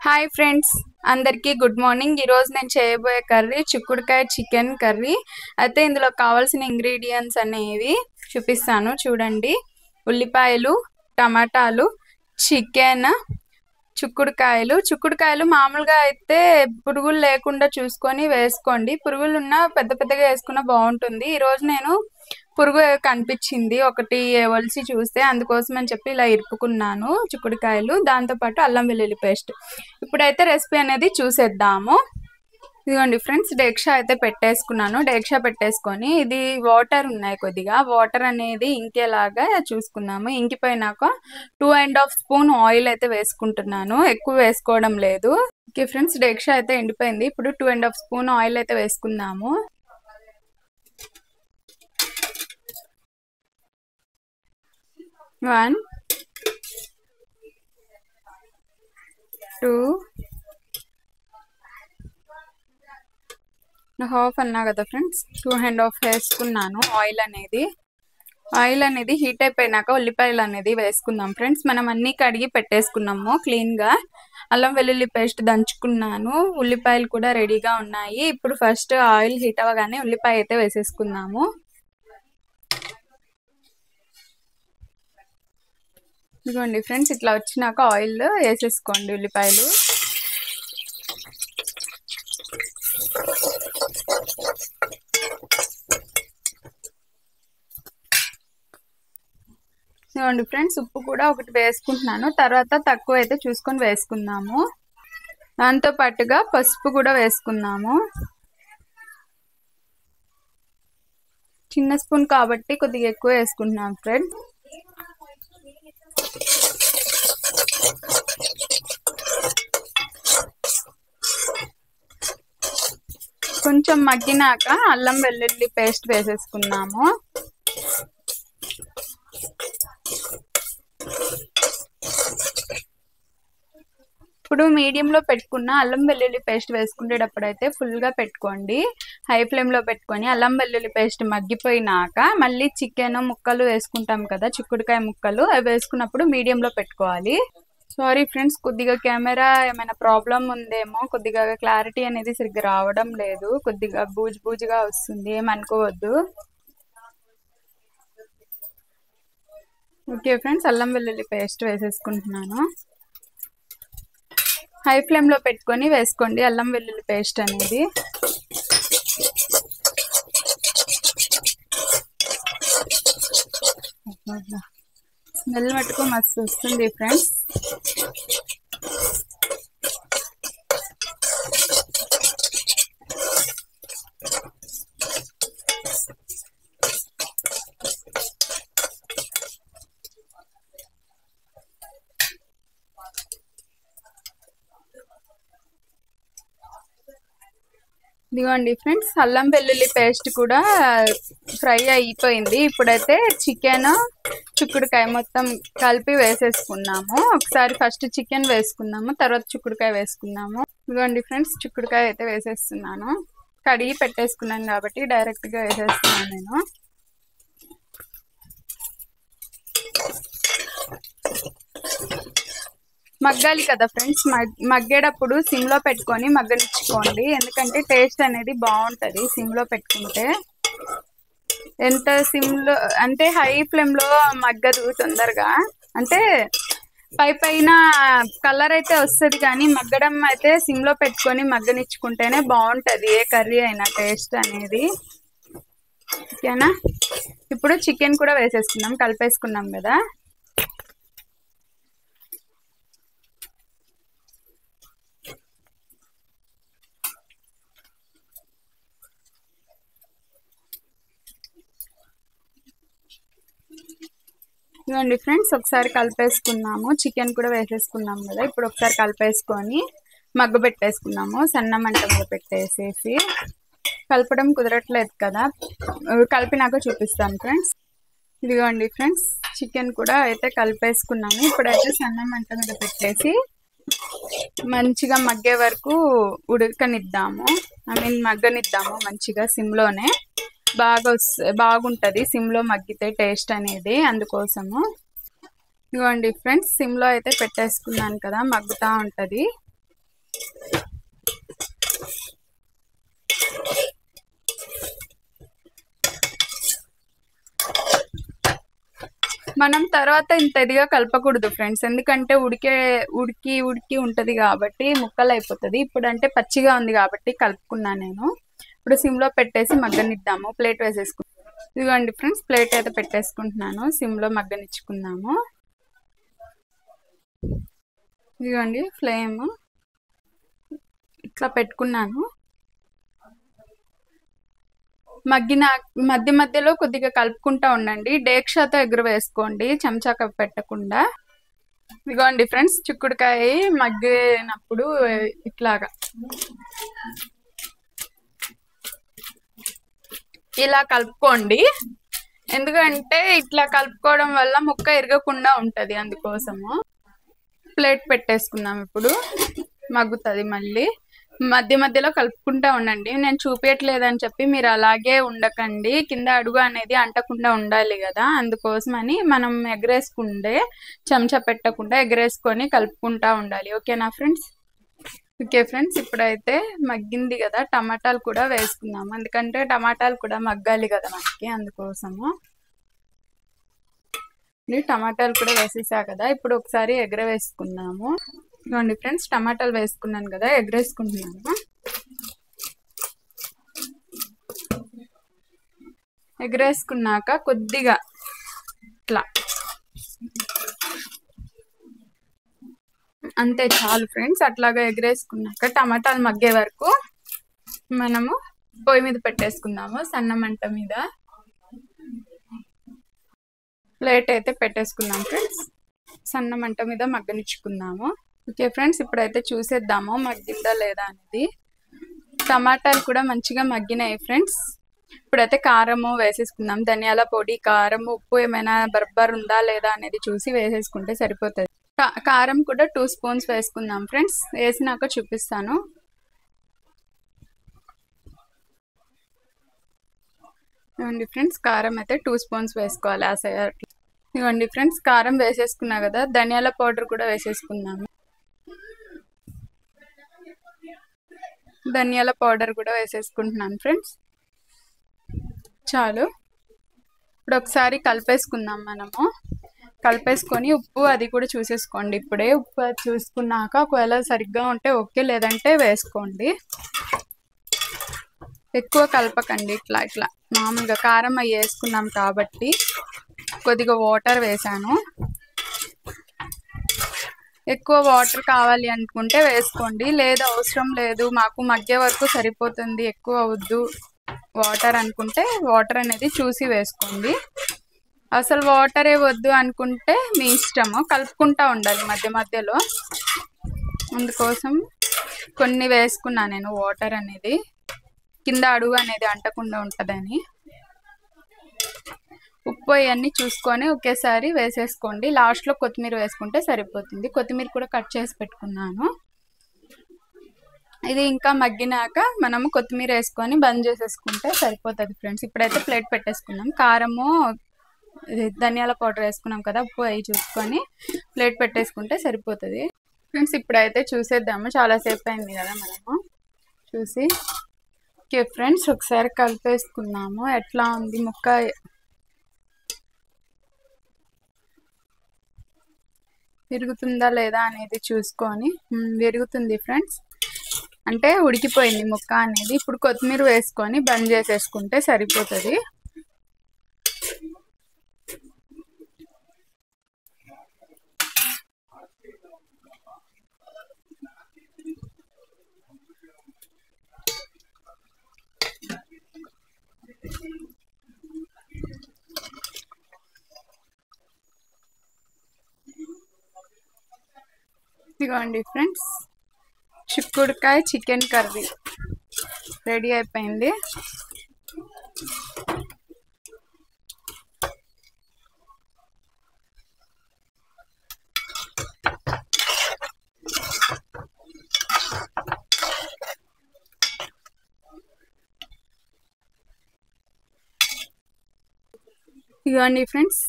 Hi friends, అందరికీ good morning. ఈరోజు నేను చేయబోయే కర్రీ చిక్కుడుకాయ చికెన్ కర్రీ. అయితే ఇందులో కావాల్సిన ఇంగ్రీడియంట్స్ అనేవి చూపిస్తాను చూడండి. ఉల్లిపాయలు, టమాటాలు, చికెన్, చిక్కుడుకాయలు మామూలుగా అయితే పురుగులు లేకుండా చూసుకొని వేసుకోండి. పురుగులు ఉన్న పెద్ద పెద్దగా వేసుకున్న బాగుంటుంది. ఈరోజు నేను పురుగు కనిపించింది ఒకటి ఒలిసి చూస్తే, అందుకోసం అని చెప్పి ఇలా ఇరుపుకున్నాను చిక్కుడుకాయలు. దాంతోపాటు అల్లం వెల్లుల్లి పేస్ట్. ఇప్పుడైతే రెసిపీ అనేది చూసేద్దాము. ఇదిగోండి ఫ్రెండ్స్, డేక్షా అయితే పెట్టేసుకున్నాను. డేక్షా పెట్టేసుకొని ఇది వాటర్ ఉన్నాయి, కొద్దిగా వాటర్ అనేది ఇంకేలాగా చూసుకున్నాము. ఇంకిపోయినాక 2.5 స్పూన్ ఆయిల్ అయితే వేసుకుంటున్నాను, ఎక్కువ వేసుకోవడం లేదు. ఓకే ఫ్రెండ్స్, డేక్షా అయితే ఎండిపోయింది. ఇప్పుడు 2.5 స్పూన్ ఆయిల్ అయితే వేసుకుందాము. వన్, 2 హాఫ్ అన్నా కదా ఫ్రెండ్స్, 2.5 వేసుకున్నాను. ఆయిల్ అనేది హీట్ అయిపోయినాక ఉల్లిపాయలు అనేది వేసుకుందాం ఫ్రెండ్స్. మనం అన్నీ కడిగి పెట్టేసుకున్నాము క్లీన్గా. అల్లం వెల్లుల్లి పేస్ట్ దంచుకున్నాను, ఉల్లిపాయలు కూడా రెడీగా ఉన్నాయి. ఇప్పుడు ఫస్ట్ ఆయిల్ హీట్ అవ్వగానే ఉల్లిపాయ అయితే వేసేసుకుందాము. ఇదిగోండి ఫ్రెండ్స్, ఇట్లా వచ్చినాక ఆయిల్ వేసేసుకోండి ఉల్లిపాయలు. ఇదిగోండి ఫ్రెండ్స్, ఉప్పు కూడా ఒకటి వేసుకుంటున్నాను, తర్వాత తక్కువ అయితే చూసుకొని వేసుకుందాము. దాంతో పాటుగా పసుపు కూడా వేసుకుందాము. చిన్న స్పూన్ కాబట్టి కొద్దిగా ఎక్కువ వేసుకుంటున్నాం ఫ్రెండ్స్. కొంచెం మగ్గినాక అల్లం వెల్లుల్లి పేస్ట్ వేసేసుకున్నాము. ఇప్పుడు మీడియంలో పెట్టుకున్న అల్లం వెల్లుల్లి పేస్ట్ వేసుకునేటప్పుడు అయితే ఫుల్గా పెట్టుకోండి, హై ఫ్లేమ్లో పెట్టుకొని. అల్లం వెల్లుల్లి పేస్ట్ మగ్గిపోయినాక మళ్ళీ చికెన్ ముక్కలు వేసుకుంటాం కదా, చిక్కుడుకాయ ముక్కలు, అవి వేసుకున్నప్పుడు మీడియంలో పెట్టుకోవాలి. సారీ ఫ్రెండ్స్, కొద్దిగా కెమెరా ఏమైనా ప్రాబ్లం ఉందేమో, కొద్దిగా క్లారిటీ అనేది సరిగ్గా రావడం లేదు, కొద్దిగా బూజుగా వస్తుంది, ఏమనుకోవద్దు. ఓకే ఫ్రెండ్స్, అల్లం వెల్లుల్లి పేస్ట్ వేసేసుకుంటున్నాను. హై ఫ్లేమ్లో పెట్టుకొని వేసుకోండి అల్లం వెల్లుల్లి పేస్ట్ అనేది. స్మెల్ మటుకు మస్తు వస్తుంది ఫ్రెండ్స్. ఇదిగోండి ఫ్రెండ్స్, అల్లం వెల్లుల్లి పేస్ట్ కూడా ఫ్రై అయిపోయింది. ఇప్పుడైతే చికెన్ చిక్కుడుకాయ మొత్తం కలిపి వేసేసుకున్నాము. ఒకసారి ఫస్ట్ చికెన్ వేసుకున్నాము, తర్వాత చిక్కుడుకాయ వేసుకున్నాము. ఇదిగోండి ఫ్రెండ్స్, చిక్కుడుకాయ అయితే వేసేస్తున్నాను. కడిగి పెట్టేసుకున్నాను కాబట్టి డైరెక్ట్గా వేసేస్తున్నాను నేను. మగ్గాలి కదా ఫ్రెండ్స్, మగ్గేటప్పుడు సిమ్లో పెట్టుకొని మగ్గనిచ్చుకోండి, ఎందుకంటే టేస్ట్ అనేది బాగుంటుంది సిమ్లో పెట్టుకుంటే. ఎంత సిమ్లో అంటే హై ఫ్లేమ్లో మగ్గదు తొందరగా, అంటే పైన కలర్ అయితే వస్తుంది, కానీ మగ్గడం అయితే సిమ్లో పెట్టుకొని మగ్గనిచ్చుకుంటేనే బాగుంటుంది ఏ కర్రీ అయినా టేస్ట్ అనేది. ఓకేనా, ఇప్పుడు చికెన్ కూడా వేసేసుకున్నాం, కలిపేసుకున్నాం కదా. ఇవ్వండి ఫ్రెండ్స్, ఒకసారి కలిపేసుకున్నాము. చికెన్ కూడా వేసేసుకున్నాం కదా, ఇప్పుడు ఒకసారి కలిపేసుకొని మగ్గ పెట్టేసుకున్నాము. సన్న మంట మీద పెట్టేసేసి, కలపడం కుదరట్లేదు కదా, కలిపినాక చూపిస్తాను ఫ్రెండ్స్. ఇదిగోండి ఫ్రెండ్స్, చికెన్ కూడా అయితే కలిపేసుకున్నాము. ఇప్పుడైతే సన్న మంట మీద పెట్టేసి మంచిగా మగ్గే వరకు ఉడకనిద్దాము, మగ్గనిద్దాము మంచిగా సిమ్లోనే. బాగుంటుంది సిమ్లో మగ్గితే టేస్ట్ అనేది, అందుకోసము. ఇదిగోండి ఫ్రెండ్స్, సిమ్లో అయితే పెట్టేసుకున్నాను కదా, మగ్గుతూ ఉంటుంది. మనం తర్వాత ఇంత ఇదిగా కలపకూడదు ఫ్రెండ్స్, ఎందుకంటే ఉడికి ఉంటది కాబట్టి ముక్కలు అయిపోతుంది. ఇప్పుడు అంటే పచ్చిగా ఉంది కాబట్టి కలుపుకున్నాను నేను. ఇప్పుడు సిమ్లో పెట్టేసి మగ్గనిద్దాము. ప్లేట్ వేసేసుకుంటాం. ఇదిగోండి ఫ్రెండ్స్, ప్లేట్ అయితే పెట్టేసుకుంటున్నాను. సిమ్లో మగ్గనిచ్చుకుందాము. ఇదిగోండి ఫ్లేమ్ ఇట్లా పెట్టుకున్నాను. మధ్య మధ్యలో కొద్దిగా కలుపుకుంటా ఉండండి. డేక్షాతో ఎగురవేసుకోండి, చెంచా పెట్టకుండా. ఇదిగోండి ఫ్రెండ్స్, చిక్కుడుకాయ మగ్గినప్పుడు ఇట్లాగా ఇలా కలుపుకోండి. ఎందుకంటే ఇట్లా కలుపుకోవడం వల్ల ముక్క ఇరగకుండా ఉంటది, అందుకోసము. ప్లేట్ పెట్టేసుకుందాం. ఇప్పుడు మగ్గుతుంది. మళ్ళీ మధ్య మధ్యలో కలుపుకుంటా ఉండండి. నేను చూపించట్లేదని చెప్పి మీరు అలాగే ఉండకండి, కింద అడుగు అనేది అంటకుండా ఉండాలి కదా, అందుకోసమని మనం ఎగరేసుకుంటే చెంచా పెట్టకుండా ఎగరేసుకొని కలుపుకుంటా ఉండాలి. ఓకేనా ఫ్రెండ్స్? ఓకే ఫ్రెండ్స్, ఇప్పుడైతే మగ్గింది కదా, టమాటాలు కూడా వేసుకుందాము. ఎందుకంటే టమాటాలు కూడా మగ్గాలి కదా మనకి, అందుకోసము. టమాటాలు కూడా వేసేసా కదా, ఇప్పుడు ఒకసారి ఎగరవేసుకుందాము. ఇదిగోండి ఫ్రెండ్స్, టమాటాలు వేసుకున్నాను కదా, ఎగరేసుకుంటున్నాను. ఎగరేసుకున్నాక కొద్దిగా ఇట్లా అంతే, చాలు ఫ్రెండ్స్. అట్లాగా ఎగరేసుకున్నాక టమాటాలు మగ్గే వరకు మనము పొయ్యి మీద పెట్టేసుకుందాము, సన్న మంట మీద. ప్లేట్ అయితే పెట్టేసుకుందాం ఫ్రెండ్స్, సన్న మంట మీద మగ్గనిచ్చుకుందాము. ఓకే ఫ్రెండ్స్, ఇప్పుడైతే చూసేద్దాము మగ్గిందా లేదా అనేది. టమాటాలు కూడా మంచిగా మగ్గినాయి ఫ్రెండ్స్. ఇప్పుడైతే కారము వేసేసుకుందాం. ధనియాల పొడి, కారం, ఉప్పు ఏమైనా బర్బర్ ఉందా లేదా అనేది చూసి వేసేసుకుంటే సరిపోతుంది. కారం కూడా 2 స్పూన్స్ వేసుకుందాం ఫ్రెండ్స్. వేసినాక చూపిస్తాను. ఇవ్వండి ఫ్రెండ్స్, కారం అయితే 2 స్పూన్స్ వేసుకోవాలి. ఆ సైడ్ ఇవ్వండి ఫ్రెండ్స్, కారం వేసేసుకున్నా కదా, ధనియాల పౌడర్ కూడా వేసేసుకుందాము. ధనియాల పౌడర్ కూడా వేసేసుకుంటున్నాను ఫ్రెండ్స్. చాలు. ఇప్పుడు ఒకసారి కలిపేసుకుందాం మనము. కలిపేసుకొని ఉప్పు అది కూడా చూసేసుకోండి. ఇప్పుడే ఉప్పు చూసుకున్నాక ఒకవేళ సరిగ్గా ఉంటే ఓకే, లేదంటే వేసుకోండి. ఎక్కువ కలపకండి. ఇట్లా ఇట్లా మామూలుగా కారం అవి వేసుకున్నాం కాబట్టి కొద్దిగా వాటర్ వేసాను. ఎక్కువ వాటర్ కావాలి అనుకుంటే వేసుకోండి, లేదు అవసరం లేదు మాకు మగ్గే వరకు సరిపోతుంది, ఎక్కువ అవద్దు వాటర్ అనుకుంటే వాటర్ అనేది చూసి వేసుకోండి. అసలు వాటరే వద్దు అనుకుంటే మీ ఇష్టము, కలుపుకుంటా ఉండాలి మధ్య మధ్యలో. అందుకోసం కొన్ని వేసుకున్నా నేను వాటర్ అనేది, కింద అడుగు అనేది అంటకుండా ఉంటుందని. ఉప్పు అవన్నీ చూసుకొని ఒకేసారి వేసేసుకోండి. లాస్ట్లో కొత్తిమీర వేసుకుంటే సరిపోతుంది. కొత్తిమీర కూడా కట్ చేసి పెట్టుకున్నాను. ఇది ఇంకా మగ్గినాక మనము కొత్తిమీర వేసుకొని బంద్ చేసేసుకుంటే సరిపోతుంది ఫ్రెండ్స్. ఇప్పుడైతే ప్లేట్ పెట్టేసుకున్నాం. కారము ధనియాల పౌడర్ వేసుకున్నాం కదా, ఉప్పు అవి చూసుకొని ప్లేట్ పెట్టేసుకుంటే సరిపోతుంది ఫ్రెండ్స్. ఇప్పుడైతే చూసేద్దాము, చాలాసేపు అయింది కదా మనము చూసి. ఓకే ఫ్రెండ్స్, ఒకసారి కలిపేసుకున్నాము. ఎట్లా ఉంది ముక్క, విరుగుతుందా లేదా అనేది చూసుకొని. విరుగుతుంది ఫ్రెండ్స్, అంటే ఉడికిపోయింది ముక్క అనేది. ఇప్పుడు కొత్తిమీర వేసుకొని బంద్ చేసేసుకుంటే సరిపోతుంది. ఇదిగోండి ఫ్రెండ్స్, చిక్కుడుకాయ చికెన్ కర్రీ రెడీ అయిపోయింది. ఇదిగోండి ఫ్రెండ్స్,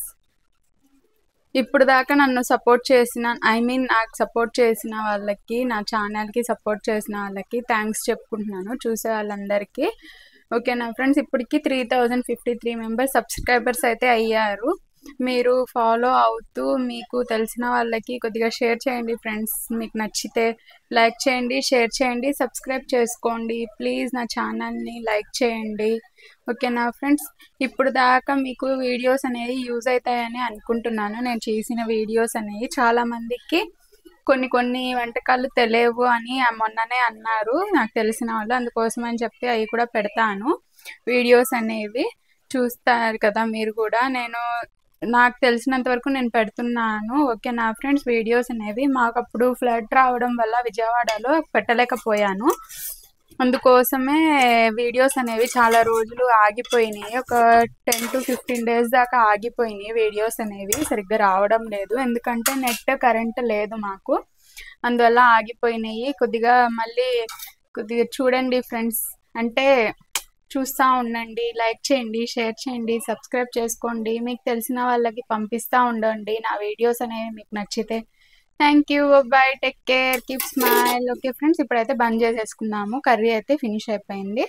ఇప్పుడు దాకా నన్ను సపోర్ట్ చేసిన నాకు సపోర్ట్ చేసిన వాళ్ళకి, నా ఛానల్కి సపోర్ట్ చేసిన వాళ్ళకి థ్యాంక్స్ చెప్పుకుంటున్నాను, చూసే వాళ్ళందరికీ. ఓకేనా ఫ్రెండ్స్, ఇప్పటికి 3053 మెంబర్స్ సబ్స్క్రైబర్స్ అయితే అయ్యారు. మీరు ఫాలో అవుతూ మీకు తెలిసిన వాళ్ళకి కొద్దిగా షేర్ చేయండి ఫ్రెండ్స్. మీకు నచ్చితే లైక్ చేయండి, షేర్ చేయండి, సబ్స్క్రైబ్ చేసుకోండి. ప్లీజ్ నా ఛానల్ని లైక్ చేయండి. ఓకేనా ఫ్రెండ్స్? ఇప్పుడు దాకా మీకు వీడియోస్ అనేవి యూజ్ అవుతాయని అనుకుంటున్నాను. నేను చేసిన వీడియోస్ అనేవి చాలామందికి కొన్ని కొన్ని వంటకాలు తెలియవు అని మొన్ననే అన్నారు నాకు తెలిసిన వాళ్ళు. అందుకోసం అని చెప్పి అవి కూడా పెడతాను వీడియోస్ అనేవి. చూస్తారు కదా మీరు కూడా. నాకు తెలిసినంత వరకు నేను పెడుతున్నాను. ఓకేనా ఫ్రెండ్స్? వీడియోస్ అనేవి మాకు అప్పుడు ఫ్లడ్ రావడం వల్ల విజయవాడలో పెట్టలేకపోయాను. అందుకోసమే వీడియోస్ అనేవి చాలా రోజులు ఆగిపోయినాయి. ఒక 10 to 15 డేస్ దాకా ఆగిపోయినాయి వీడియోస్ అనేవి. సరిగ్గా రావడం లేదు, ఎందుకంటే నెట్ కరెంట్ లేదు మాకు. అందువల్ల ఆగిపోయినాయి. మళ్ళీ కొద్దిగా చూడండి ఫ్రెండ్స్. అంటే చూస్తూ ఉండండి, లైక్ చేయండి, షేర్ చేయండి, సబ్స్క్రైబ్ చేసుకోండి. మీకు తెలిసిన వాళ్ళకి పంపిస్తూ ఉండండి నా వీడియోస్ అనేవి మీకు నచ్చితే. Thank you, bye, take care, keep smile. Okay friends, ఇప్పుడైతే బంద్ చేసేసుకుందాము. కర్రీ అయితే ఫినిష్ అయిపోయింది.